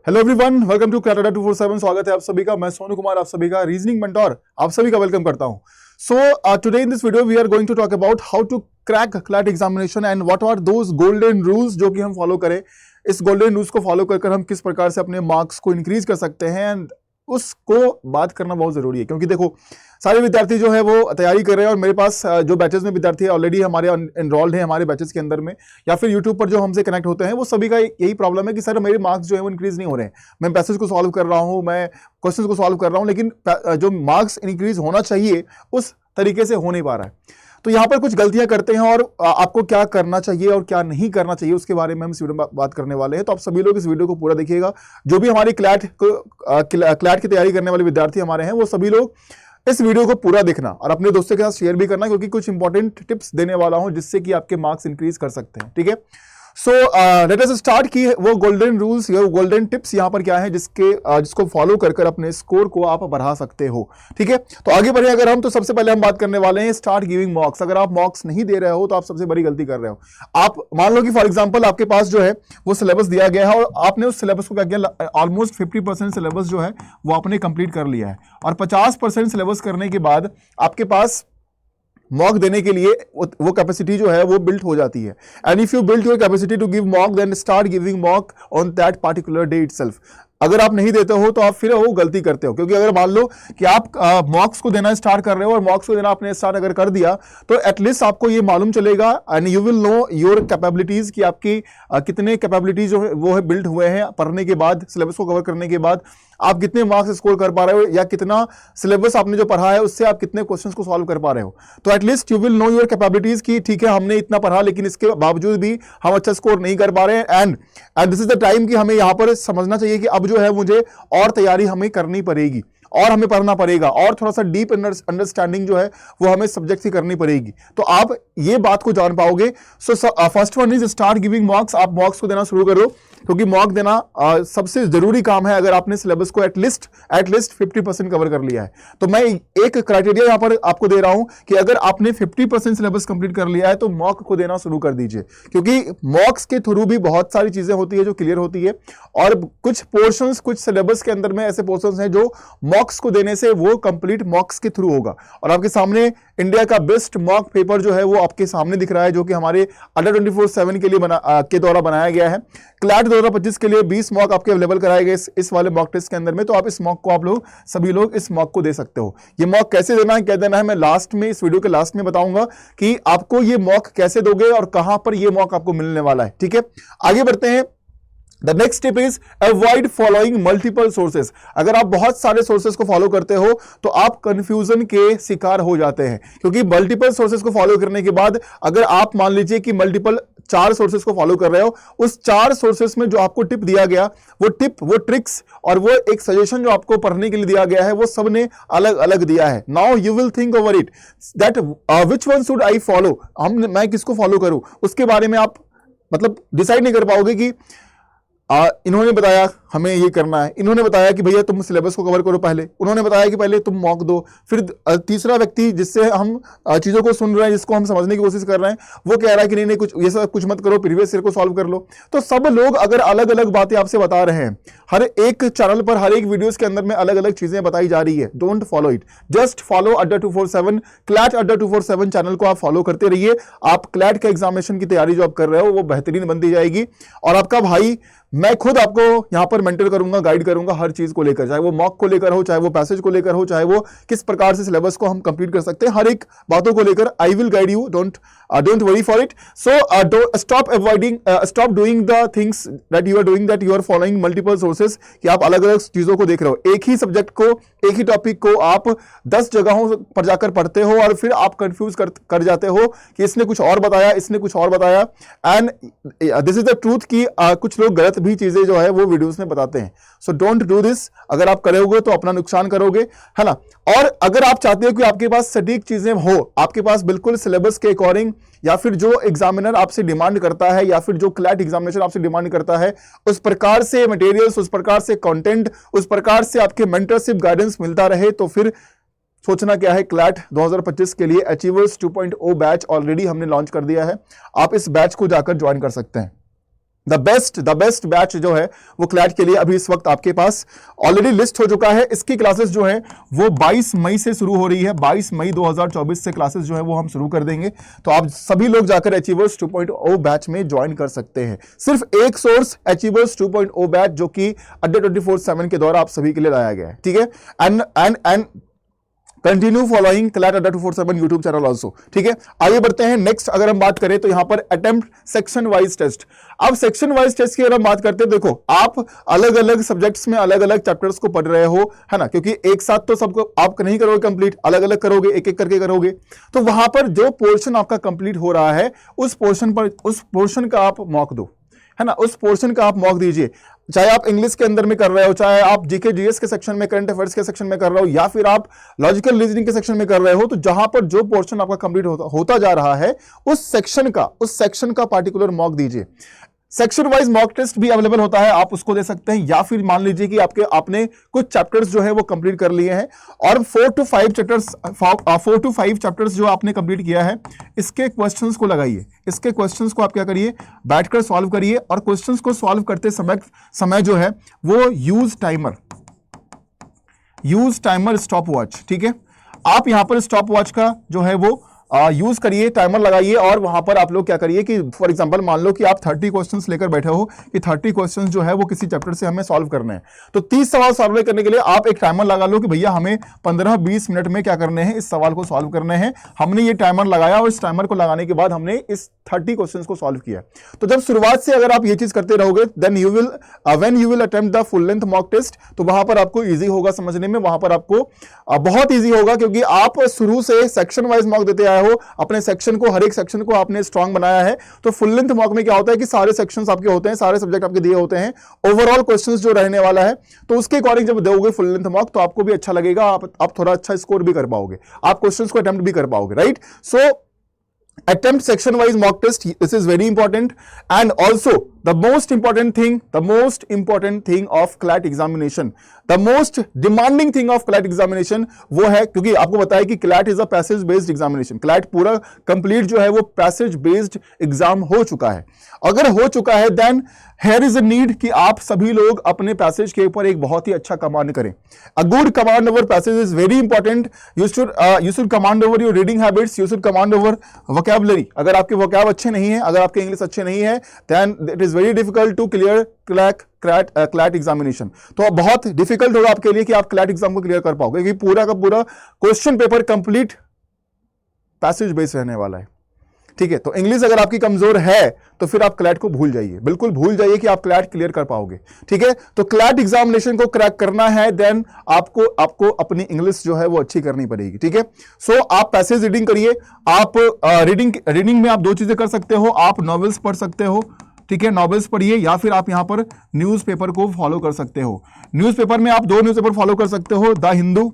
Hello everyone, welcome to CLAT Adda 247। स्वागत है आप सभी का। मैं सोनू कुमार आप सभी का रीजनिंग मेंटोर आप सभी का वेलकम करता हूं। So today in this video we are going to talk about how to crack CLAT examination and what are those golden rules जो कि हम फॉलो करें। इस गोल्डन रूल्स को फॉलो कर हम किस प्रकार से अपने मार्क्स को इंक्रीज कर सकते हैं एंड उसको बात करना बहुत जरूरी है, क्योंकि देखो सारे विद्यार्थी जो है वो तैयारी कर रहे हैं और मेरे पास जो बैचेस में विद्यार्थी ऑलरेडी हमारे एनरोल्ड हैं हमारे बैचेस के अंदर में, या फिर यूट्यूब पर जो हमसे कनेक्ट होते हैं, वो सभी का यही प्रॉब्लम है कि सर मेरे मार्क्स जो है वो इंक्रीज नहीं हो रहे हैं। मैं पैसेज को सॉल्व कर रहा हूँ, मैं क्वेश्चंस को सॉल्व कर रहा हूँ, लेकिन जो मार्क्स इंक्रीज होना चाहिए उस तरीके से हो नहीं पा रहा है। तो यहाँ पर कुछ गलतियां करते हैं और आपको क्या करना चाहिए और क्या नहीं करना चाहिए उसके बारे में हम इस वीडियो में बात करने वाले हैं। तो आप सभी लोग इस वीडियो को पूरा देखिएगा। जो भी हमारी क्लैट की तैयारी करने वाले विद्यार्थी हमारे हैं वो सभी लोग इस वीडियो को पूरा देखना और अपने दोस्तों के साथ शेयर भी करना, क्योंकि कुछ इंपॉर्टेंट टिप्स देने वाला हूं जिससे कि आपके मार्क्स इंक्रीज कर सकते हैं। ठीक है, सो लेट अस स्टार्ट की वो गोल्डन रूल्स या गोल्डन टिप्स यहाँ पर क्या है जिसको फॉलो कर अपने स्कोर को आप बढ़ा सकते हो। ठीक है, तो आगे बढ़े अगर हम, तो सबसे पहले हम बात करने वाले हैं स्टार्ट गिविंग मॉक्स। अगर आप मॉक्स नहीं दे रहे हो तो आप सबसे बड़ी गलती कर रहे हो। आप मान लो कि फॉर एग्जांपल आपके पास जो है वो सिलेबस दिया गया है और आपने उस सिलेबस को क्या किया, ऑलमोस्ट 50% सिलेबस जो है वो आपने कंप्लीट कर लिया है और 50% सिलेबस करने के बाद आपके पास मॉक देने के लिए वो कैपेसिटी जो है वो बिल्ट हो जाती है। And if you build your capacity to give mock then start giving mock on that particular day itself. अगर आप नहीं देते हो तो आप फिर वो गलती करते हो, क्योंकि अगर मान लो कि आप मॉक्स को देना स्टार्ट कर रहे हो और मॉक्स को देना आपने स्टार्ट अगर कर दिया तो एटलीस्ट आपको ये मालूम चलेगा and you will know your capabilities कि आपकी कितने कैपेबिलिटीज जो है वो है बिल्ड हुए हैं पढ़ने के बाद, सिलेबस को कवर करने के बाद आप कितने मार्क्स स्कोर कर पा रहे हो या कितना सिलेबस आपने जो पढ़ा है उससे आप कितने क्वेश्चंस को सॉल्व कर पा रहे हो। तो at least you will know your capabilities कि ठीक है हमने इतना पढ़ा लेकिन इसके बावजूद भी हम अच्छा स्कोर नहीं कर पा रहे हैं। And this is the time कि हमें यहां पर समझना चाहिए कि अब जो है मुझे और तैयारी हमें करनी पड़ेगी और हमें पढ़ना पड़ेगा और थोड़ा सा डीप अंडरस्टैंडिंग जो है वो हमें सब्जेक्ट की करनी पड़ेगी, तो आप ये बात को जान पाओगे। So first one is start giving मॉक्स। आप मॉक्स को देना शुरू करो, क्योंकि मॉक देना सबसे जरूरी काम है अगर आपने सिलेबस को एटलीस्ट 50% कवर कर लिया है। तो मैं एक क्राइटेरिया यहां पर आपको दे रहा हूं कि अगर आपने 50% सिलेबस कंप्लीट कर लिया है तो मॉक को देना शुरू कर दीजिए, क्योंकि मॉक्स के थ्रू भी बहुत सारी चीजें होती है जो क्लियर होती है और कुछ पोर्शंस कुछ सिलेबस के अंदर में ऐसे पोर्शंस हैं जो मॉक्स को देने से वो कंप्लीट मॉक्स के थ्रू होगा। और आपके सामने इंडिया का बेस्ट मॉक पेपर जो है वो आपके सामने दिख रहा है, जो कि हमारे अंडर 24/7 के लिए के द्वारा बनाया गया है। क्लैट 2025 के लिए 20 मॉक आपके अवेलेबल कराए गए इस वाले मॉक टेस्ट के अंदर में। तो आप इस मॉक को आप लोग सभी लोग इस मॉक को दे सकते हो। ये मॉक कैसे देना है क्या देना है मैं लास्ट में इस वीडियो के लास्ट में बताऊंगा कि आपको ये मॉक कैसे दोगे और कहां पर ये मॉक आपको मिलने वाला है। ठीक है, आगे बढ़ते हैं। The next tip is avoid following multiple sources। अगर आप बहुत सारे सोर्सेस को फॉलो करते हो तो आप कंफ्यूजन के शिकार हो जाते हैं, क्योंकि मल्टीपल सोर्सेस को फॉलो करने के बाद अगर आप मान लीजिए कि मल्टीपल 4 सोर्सेस को फॉलो कर रहे हो, उस 4 सोर्सेस में जो आपको टिप दिया गया वो टिप वो ट्रिक्स और वो एक सजेशन जो आपको पढ़ने के लिए दिया गया है वो सबने अलग अलग दिया है। Now you will think over it that which one should I follow, मैं किसको फॉलो करूं, उसके बारे में आप मतलब डिसाइड नहीं कर पाओगे कि इन्होंने बताया हमें ये करना है, इन्होंने बताया कि भैया तुम सिलेबस को कवर करो पहले, उन्होंने बताया कि पहले तुम मॉक दो, फिर तीसरा व्यक्ति जिससे हम चीजों को सुन रहे हैं जिसको हम समझने की कोशिश कर रहे हैं वो कह रहा है कि नहीं नहीं कुछ ये सब कुछ मत करो, प्रीवियस ईयर को सॉल्व कर लो। तो सब लोग अगर अलग अलग बातें आपसे बता रहे हैं, हर एक चैनल पर हर एक वीडियोस के अंदर में अलग अलग चीजें बताई जा रही है, don't follow it, just follow अड्डा 247 क्लैट अड्डा 247 चैनल को आप फॉलो करते रहिए। आप क्लैट के एग्जामिनेशन की तैयारी जो आप कर रहे हो वो बेहतरीन बनती जाएगी और आपका भाई मैं खुद आपको यहां पर मेंटर करूंगा, गाइड करूंगा हर चीज को लेकर, चाहे वो मॉक को लेकर हो, चाहे वो पैसेज को लेकर हो, चाहे वो किस प्रकार से सिलेबस को हम कंप्लीट कर सकते हैं, हर एक बातों को लेकर I will guide you. Don't worry for it. So stop doing the things that you are doing, that you are following multiple sources, कि आप अलग अलग चीजों को देख रहे हो। एक ही सब्जेक्ट को, एक ही टॉपिक को आप 10 जगहों पर जाकर पढ़ते हो और फिर आप कंफ्यूज कर जाते हो कि इसने कुछ और बताया, इसने कुछ और बताया। And this is the truth कि कुछ लोग गलत भी चीजें जो है वो वीडियोस में बताते हैं। So don't do this. अगर आप करोगे तो अपना नुकसान करोगे, है ना। और अगर आप चाहते हो कि आपके पास सटीक चीजें हो, आपके पास बिल्कुल सिलेबस के अकॉर्डिंग या फिर जो एग्जामिनर आपसे डिमांड करता है या फिर जो क्लैट एग्जामिनेशन आपसे डिमांड करता है उस प्रकार से मटेरियल्स, उस प्रकार से कंटेंट, उस प्रकार से आपके मेंटरशिप गाइडेंस मिलता रहे, तो फिर सोचना क्या है। क्लैट 2025 के लिए अचीवर्स 2.0 बैच ऑलरेडी हमने लॉन्च कर दिया है, आप इस बैच को जाकर ज्वाइन कर सकते हैं। द बेस्ट बैच जो है वो क्लैट के लिए अभी इस वक्त आपके पास ऑलरेडी लिस्ट हो चुका है। इसकी क्लासेस जो है वो 22 मई से शुरू हो रही है। 22 मई 2024 से क्लासेस जो है वो हम शुरू कर देंगे। तो आप सभी लोग जाकर अचीवर्स 2.0 बैच में ज्वाइन कर सकते हैं। सिर्फ एक सोर्स अचीवर्स 2.0 बैच जो कि अड्डा 24/7 के द्वारा आप सभी के लिए लाया गया है, ठीक है। And continue following CLAT Adda 247 YouTube channel also, ठीक है। आगे बढ़ते हैं। नेक्स्ट अगर हम बात करें तो यहां पर अटेम्प्ट सेक्शन वाइज टेस्ट। अब सेक्शन वाइज टेस्ट की अगर हम बात करते हैं, देखो आप अलग अलग सब्जेक्ट्स में अलग अलग चैप्टर्स को पढ़ रहे हो, है ना, क्योंकि एक साथ तो सबको आप नहीं करोगे कंप्लीट, अलग अलग करोगे, एक एक करके करोगे। तो वहां पर जो पोर्शन आपका कंप्लीट हो रहा है उस पोर्शन का आप मॉक दो, है ना, उस पोर्शन का आप मॉक दीजिए। चाहे आप इंग्लिश के अंदर में कर रहे हो, चाहे आप जीके जीएस के सेक्शन में, करंट अफेयर्स के सेक्शन में कर रहे हो, या फिर आप लॉजिकल रीजनिंग के सेक्शन में कर रहे हो, तो जहां पर जो पोर्शन आपका कंप्लीट होता जा रहा है उस सेक्शन का पार्टिकुलर मॉक दीजिए। सेक्शन वाइज मॉक टेस्ट भी अवेलेबल होता है, आप उसको दे सकते हैं। या फिर मान लीजिए कि आपने कुछ चैप्टर्स जो है वो कंप्लीट कर लिए हैं और 4 to 5 चैप्टर्स जो आपने कंप्लीट किया है, इसके क्वेश्चंस को लगाइए। इसके क्वेश्चंस को आप क्या करिए, बैठकर सॉल्व करिए। और क्वेश्चंस को सॉल्व करते समय जो है वो यूज टाइमर स्टॉप वॉच, ठीक है। आप यहां पर स्टॉप वॉच का जो है वो यूज करिए, टाइमर लगाइए। और वहां पर आप लोग क्या करिए कि फॉर एग्जांपल मान लो कि आप 30 क्वेश्चंस लेकर बैठे हो कि 30 क्वेश्चंस जो है वो किसी चैप्टर से हमें सॉल्व करने हैं, तो 30 सवाल सॉल्व करने के लिए आप एक टाइमर लगा लो कि भैया हमें 15-20 मिनट में क्या करने हैं, इस सवाल को सॉल्व करने हैं। हमने ये टाइमर लगाया और इस टाइमर को लगाने के बाद हमने इस 30 क्वेश्चंस को सॉल्व किया। तो जब शुरुआत से अगर आप ये चीज करते रहोगे, then when you will attempt the full length mock test, तो वहां पर आपको इजी होगा समझने में, वहां पर आपको बहुत इजी होगा, क्योंकि आप शुरू से सेक्शन वाइज मॉक देते आए हो। अपने सेक्शन को, हर एक सेक्शन को आपने स्ट्रांग बनाया है। तो फुल लेंथ मॉक में क्या होता है कि सारे सेक्शंस आपके होते हैं, सारे सब्जेक्ट आपके दिए होते हैं, ओवरऑल क्वेश्चंस जो रहने वाला है, तो उसके अकॉर्डिंग जब दोगे फुल लेंथ मॉक तो आपको भी अच्छा लगेगा, आप थोड़ा अच्छा स्कोर भी कर पाओगे, आप क्वेश्चंस को अटेम्प्ट भी कर पाओगे, right. So attempt section wise mock test, this is very important. And also the most important thing of CLAT examination, the most demanding thing of CLAT examination वो है, क्योंकि आपको पता है कि CLAT is a passage based examination, CLAT पूरा complete जो है वो पैसेज बेस्ड एग्जाम हो चुका है। अगर हो चुका है then here is a need कि आप सभी लोग अपने पैसेज के ऊपर एक बहुत ही अच्छा कमांड करें। A good command over passage is very important. You should command over your reading habits, you should command over vocabulary. अगर आपके vocab अच्छे नहीं है, अगर आपके इंग्लिश अच्छे नहीं है, then it is very difficult to clear CLAT examination. तो बहुत डिफिकल्ट होगा आपके लिए कि आप CLAT एग्जाम को क्लियर कर पाओगे, क्योंकि पूरा का पूरा question paper complete passage based रहने वाला है, ठीक है। तो इंग्लिश अगर आपकी कमजोर है तो फिर आप CLAT को भूल जाइए, बिल्कुल भूल जाइए कि आप CLAT क्लियर कर पाओगे, ठीक है। तो CLAT एग्जामिनेशन को क्रैक करना है देन आपको अपनी इंग्लिश जो है वो अच्छी करनी पड़ेगी, ठीक है। सो आप पैसेज रीडिंग करिए। आप रीडिंग में आप दो चीजें कर सकते हो, आप नॉवेल्स पढ़ सकते हो, ठीक है, नॉवेल्स पढ़िए, या फिर आप यहां पर न्यूज़पेपर को फॉलो कर सकते हो। न्यूज़पेपर में आप 2 न्यूज़पेपर फॉलो कर सकते हो, द हिंदू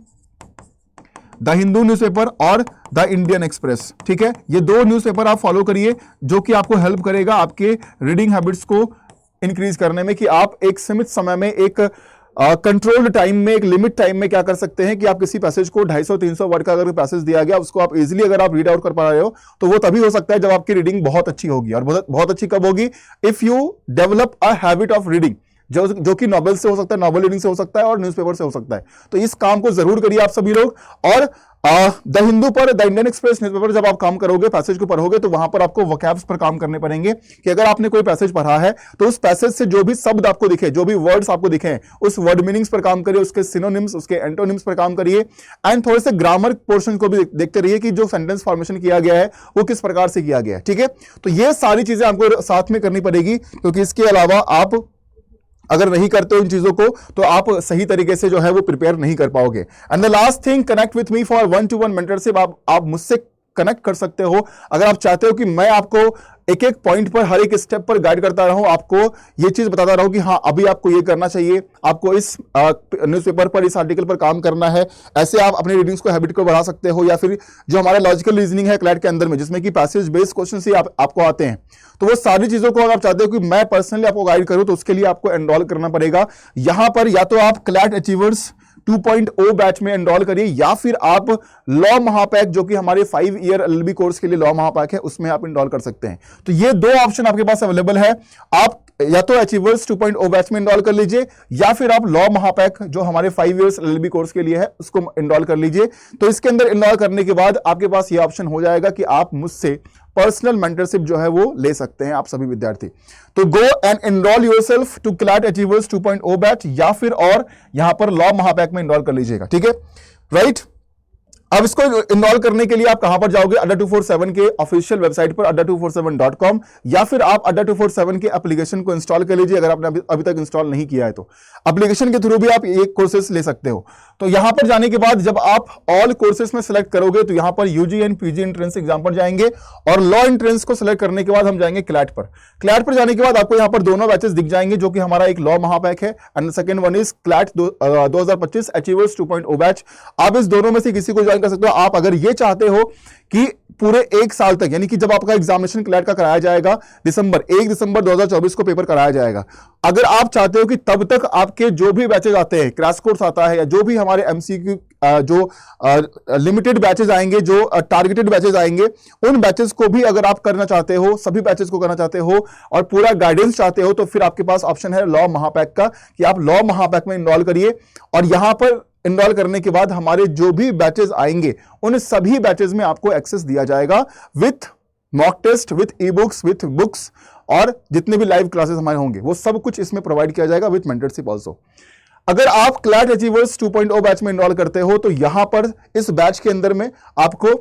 न्यूज़पेपर और द इंडियन एक्सप्रेस, ठीक है। ये 2 न्यूज़पेपर आप फॉलो करिए, जो कि आपको हेल्प करेगा आपके रीडिंग हैबिट्स को इंक्रीज करने में, कि आप एक सीमित समय में, एक कंट्रोल्ड टाइम में, एक लिमिट टाइम में क्या कर सकते हैं कि आप किसी पैसेज को 250-300 वर्ड का अगर पैसेज दिया गया उसको आप इजीली अगर आप रीड आउट कर पा रहे हो, तो वो तभी हो सकता है जब आपकी रीडिंग बहुत अच्छी होगी। और बहुत अच्छी कब होगी? If you develop a habit of reading, जो कि नॉवेल से हो सकता है, नॉवेल रीडिंग से हो सकता है और न्यूज़पेपर से हो सकता है। तो इस काम को जरूर करिए आप सभी लोग। और द हिंदू पर, द इंडियन एक्सप्रेस न्यूज़पेपर जब आप काम करोगे, पैसेज को पढ़ोगे, तो वहां पर आपको वोकैब्स पर काम करने पड़ेंगे, कि अगर आपने कोई पैसेज पढ़ा है तो उस पैसेज से जो भी शब्द आपको दिखे, जो भी वर्ड्स आपको दिखे, उस वर्ड मीनिंग्स पर काम करिए, उसके सिनोनिम्स, उसके एंटोनिम्स पर काम करिए। एंड थोड़े से ग्रामर पोर्शन को भी देखते रहिए कि जो सेंटेंस फॉर्मेशन किया गया है वो किस प्रकार से किया गया है, ठीक है। तो ये सारी चीजें आपको साथ में करनी पड़ेगी, क्योंकि इसके अलावा आप अगर नहीं करते हो इन चीजों को तो आप सही तरीके से जो है वो प्रिपेयर नहीं कर पाओगे। And the last thing, connect with me for 1-to-1 mentorship. आप मुझसे कनेक्ट कर सकते हो अगर आप चाहते हो कि मैं आपको एक एक पॉइंट पर, हर एक स्टेप पर गाइड करता रहूं, आपको ये चीज बताता रहूं कि हाँ अभी आपको ये करना चाहिए, आपको इस न्यूज़पेपर पर, इस आर्टिकल पर काम करना है। ऐसे आप अपनी रीडिंग्स को, हैबिट को बढ़ा सकते हो। या फिर जो हमारा लॉजिकल रीजनिंग है क्लैट के अंदर में, जिसमें कि पैसेज बेस्ड क्वेश्चन ही आपको आते हैं, तो वो सारी चीजों को अगर आप चाहते हो कि मैं पर्सनली आपको गाइड करूं, तो उसके लिए आपको एनरोल करना पड़ेगा। यहां पर या तो आप क्लैट अचीवर्स 2.0 बैच में एनरोल करिए, या फिर आप लॉ महापैक, जो कि हमारे 5 ईयर एलएलबी कोर्स के लिए लॉ महापैक है, उसमें आप एनरोल कर सकते हैं। तो ये 2 ऑप्शन आपके पास अवेलेबल है। आप या तो अचीवर्स 2.0 बैच में इनरोल कर लीजिए, या फिर आप लॉ महापैक जो हमारे 5 इयर्स एलएलबी कोर्स के लिए है उसको इनरोल कर लीजिए। तो इसके अंदर इनरोल करने के बाद आपके पास ये ऑप्शन हो जाएगा कि आप मुझसे पर्सनल मेंटरशिप जो है वो ले सकते हैं आप सभी विद्यार्थी। तो go and enroll yourself to CLAT achievers 2.0 batch, या फिर और यहां पर लॉ महापैक में इनरोल कर लीजिएगा, ठीक है, राइट। अब इसको इनरोल करने के लिए आप कहां पर जाओगे, अड्डा 247 के ऑफिशियल वेबसाइट पर adda247.com, या फिर आप अड्डा 247 के एप्लीकेशन को इंस्टॉल कर लीजिए अगर आपने अभी तक इंस्टॉल नहीं किया है तो एप्लीकेशन के थ्रू भी आप ये कोर्सेस ले सकते हो। तो यहां पर जाने के बाद जब आप ऑल कोर्सेस में सिलेक्ट करोगे तो यहां पर UG and PG entrance exam पर जाएंगे, और लॉ एंट्रेंस को सिलेक्ट करने के बाद हम जाएंगे क्लैट पर। क्लैट पर जाने के बाद आपको यहां पर दोनों बैचेस दिख जाएंगे, जो कि हमारा एक लॉ महापैक है and second one is CLAT 2025 achievers 2.0 batch. आप इस दोनों में से किसी को ज्वाइन कर सकते हो। आप अगर ये चाहते हो कि पूरे 1 साल तक, यानी कि जब आपका एग्जामिनेशन क्लैट का कराया जाएगा 1 दिसंबर 2024 को पेपर कराया जाएगा, अगर आप चाहते हो कि तब तक आपके जो भी बैचेज आते हैं, क्रैश कोर्स आता है या जो भी हमारे एमसीक्यू जो लिमिटेड बैचेज आएंगे, जो टारगेटेड बैचेज आएंगे, उन बैचेज को भी अगर आप करना चाहते हो, सभी बैचेज को करना चाहते हो और पूरा गाइडेंस चाहते हो, तो फिर आपके पास ऑप्शन है लॉ महापैक का, कि आप लॉ महापैक में इनरोल करिए। और यहां पर इनरोल करने के बाद हमारे जो भी बैचेस आएंगे उन सभी बैचेस में आपको एक्सेस दिया जाएगा with mock test, with e books, with books, और जितने भी लाइव क्लासेस हमारे होंगे वो सब कुछ इसमें प्रोवाइड किया जाएगा विथ मेंटरशिप ऑल्सो। अगर आप क्लैट अचीवर्स 2.0 बैच में इनरोल करते हो तो यहां पर इस बैच के अंदर में आपको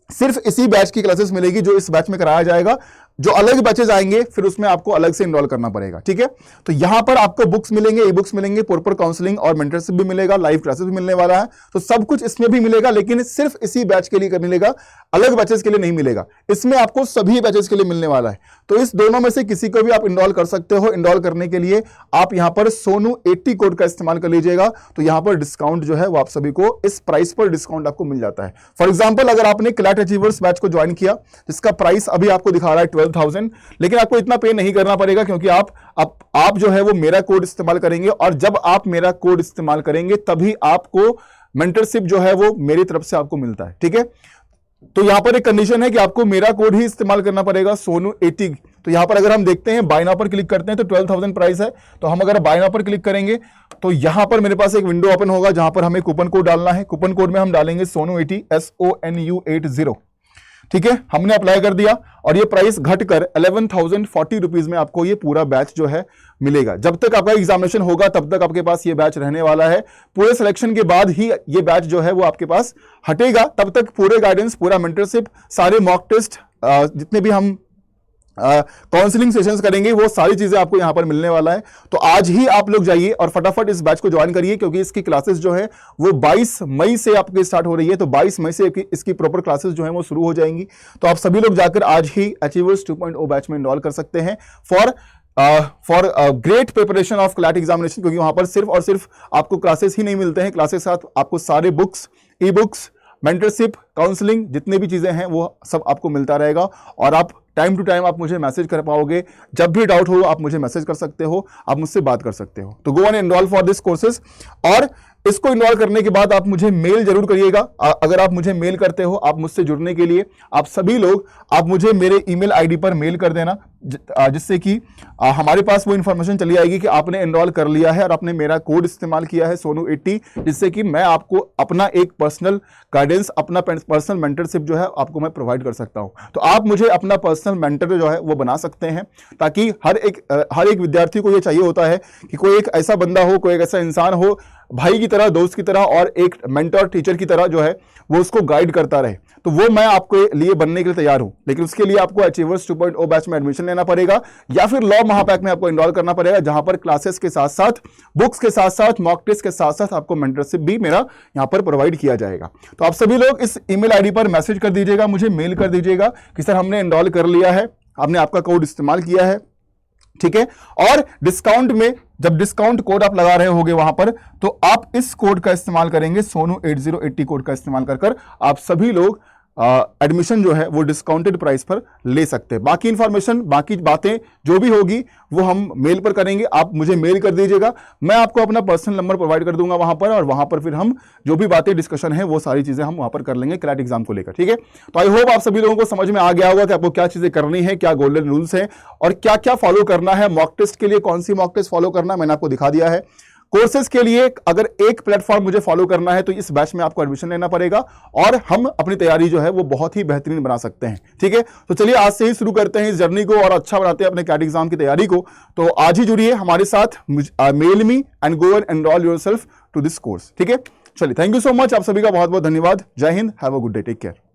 सिर्फ इसी बैच की क्लासेस मिलेगी जो इस बैच में कराया जाएगा। जो अलग बैचेस आएंगे फिर उसमें आपको अलग से इनरोल करना पड़ेगा, ठीक है। तो यहां पर आपको बुक्स मिलेंगे, ई बुक्स मिलेंगे, प्रॉपर काउंसलिंग और मेंटरशिप भी मिलेगा, लाइव क्लासेस भी मिलने वाला है, तो सब कुछ इसमें भी मिलेगा, लेकिन सिर्फ इसी बैच के लिए मिलेगा, अलग बैचेस के लिए नहीं मिलेगा। इसमें आपको सभी बैचेस के लिए मिलने वाला है। तो इस दोनों में से किसी को भी आप इनरोल कर सकते हो। इनरोल करने के लिए आप यहां पर सोनू 80 कोड का इस्तेमाल कर लीजिएगा, तो यहां पर डिस्काउंट जो है वो आप सभी को इस प्राइस पर डिस्काउंट आपको मिल जाता है। फॉर एग्जाम्पल, अगर आपने क्लैट अचीवर्स बैच को ज्वाइन किया जिसका प्राइस अभी आपको दिखा रहा है 12,000, लेकिन आपको इतना पे नहीं करना पड़ेगा, क्योंकि आप जो है वो मेरा कोड इस्तेमाल करेंगे, और जब आप मेरा कोड इस्तेमाल करेंगे तभी आपको मेंटरशिप जो है वो मेरी तरफ से आपको मिलता है, ठीक है। तो यहां पर एक कंडीशन है कि आपको मेरा कोड ही इस्तेमाल करना पड़ेगा, सोनू 80। तो यहां पर अगर हम देखते हैं बाय नाउ पर क्लिक करते हैं तो 12,000 प्राइस है। तो हम अगर बाय नाउ पर क्लिक करेंगे तो यहां पर मेरे पास एक विंडो ओपन होगा जहां पर हमें कूपन कोड डालना है। कूपन कोड में हम डालेंगे सोनू 80 SONU80, ठीक है। हमने अप्लाई कर दिया और ये प्राइस घटकर 11,040 रुपीज में आपको ये पूरा बैच जो है मिलेगा। जब तक आपका एग्जामिनेशन होगा तब तक आपके पास ये बैच रहने वाला है। पूरे सिलेक्शन के बाद ही ये बैच जो है वो आपके पास हटेगा। तब तक पूरे गाइडेंस, पूरा मेंटरशिप, सारे मॉक टेस्ट, जितने भी हम काउंसलिंग सेशंस करेंगे, वो सारी चीजें आपको यहां पर मिलने वाला है। तो आज ही आप लोग जाइए और फटाफट इस बैच को ज्वाइन करिए, क्योंकि इसकी क्लासेस जो है वो 22 मई से आपकी स्टार्ट हो रही है। तो 22 मई से इसकी प्रॉपर क्लासेस जो है वो शुरू हो जाएंगी। तो आप सभी लोग जाकर आज ही अचीवर्स 2.0 बैच में इनरोल कर सकते हैं for great preparation of CLAT examination, क्योंकि वहां पर सिर्फ और सिर्फ आपको क्लासेस ही नहीं मिलते हैं, क्लासेस के साथ आपको सारे books, e books, mentorship, counselling, जितने भी चीजें हैं वो सब आपको मिलता रहेगा। और आप टाइम टू टाइम आप मुझे मैसेज कर पाओगे। जब भी डाउट हो आप मुझे मैसेज कर सकते हो, आप मुझसे बात कर सकते हो। तो go and enrol for this courses, और इसको इनरोल करने के बाद आप मुझे मेल जरूर करिएगा। अगर आप मुझे मेल करते हो, आप मुझसे जुड़ने के लिए आप सभी लोग आप मुझे मेरे ईमेल आईडी पर मेल कर देना, जिससे कि हमारे पास वो इंफॉर्मेशन चली आएगी कि आपने इनरोल कर लिया है और आपने मेरा कोड इस्तेमाल किया है सोनू 80, जिससे कि मैं आपको अपना एक पर्सनल गाइडेंस, अपना पर्सनल मेंटरशिप जो है आपको मैं प्रोवाइड कर सकता हूं। तो आप मुझे अपना पर्सनल मेंटर जो है वो बना सकते हैं, ताकि हर एक विद्यार्थी को ये चाहिए होता है कि कोई एक ऐसा बंदा हो, कोई एक ऐसा इंसान हो, भाई की तरह, दोस्त की तरह और एक मेंटर, टीचर की तरह जो है वो उसको गाइड करता रहे। तो वो मैं आपके लिए बनने के लिए तैयार हूं, लेकिन उसके लिए आपको अचीवर्स 2.0 बैच में एडमिशन लेना पड़ेगा, या फिर लॉ महापैक में आपको इनरोल करना पड़ेगा, जहां पर क्लासेस के साथ साथ, बुक्स के साथ साथ, मॉक टेस्ट के साथ साथ आपको मेंटरशिप भी मेरा यहां पर प्रोवाइड किया जाएगा। तो आप सभी लोग इस ईमेल आईडी पर मैसेज कर दीजिएगा, मुझे मेल कर दीजिएगा कि सर हमने इनरोल कर लिया है, हमने आपका कोड इस्तेमाल किया है, ठीक है। और डिस्काउंट में जब डिस्काउंट कोड आप लगा रहे होगे वहां पर, तो आप इस कोड का इस्तेमाल करेंगे, सोनू 80 कोड का इस्तेमाल कर आप सभी लोग एडमिशन जो है वो डिस्काउंटेड प्राइस पर ले सकते हैं। बाकी इंफॉर्मेशन, बाकी बातें जो भी होगी वो हम मेल पर करेंगे। आप मुझे मेल कर दीजिएगा, मैं आपको अपना पर्सनल नंबर प्रोवाइड कर दूंगा वहां पर, और वहां पर फिर हम जो भी बातें डिस्कशन है वो सारी चीजें हम वहां पर कर लेंगे क्लैट एग्जाम को लेकर। ठीक है, तो आई होप आप सभी लोगों को समझ में आ गया होगा कि आपको क्या चीजें करनी है, क्या गोल्डन रूल्स है और क्या क्या फॉलो करना है। मॉक टेस्ट के लिए कौन सी मॉक टेस्ट फॉलो करना है मैंने आपको दिखा दिया है। कोर्सेज के लिए अगर एक प्लेटफॉर्म मुझे फॉलो करना है तो इस बैच में आपको एडमिशन लेना पड़ेगा और हम अपनी तैयारी जो है वो बहुत ही बेहतरीन बना सकते हैं। ठीक है, तो चलिए आज से ही शुरू करते हैं इस जर्नी को और अच्छा बनाते हैं अपने कैट एग्जाम की तैयारी को। तो आज ही जुड़िए हमारे साथ, mail me and go and enroll yourself to this course. ठीक है, चलिए, थैंक यू सो मच, आप सभी का बहुत बहुत धन्यवाद। जय हिंद, have a good day, take care.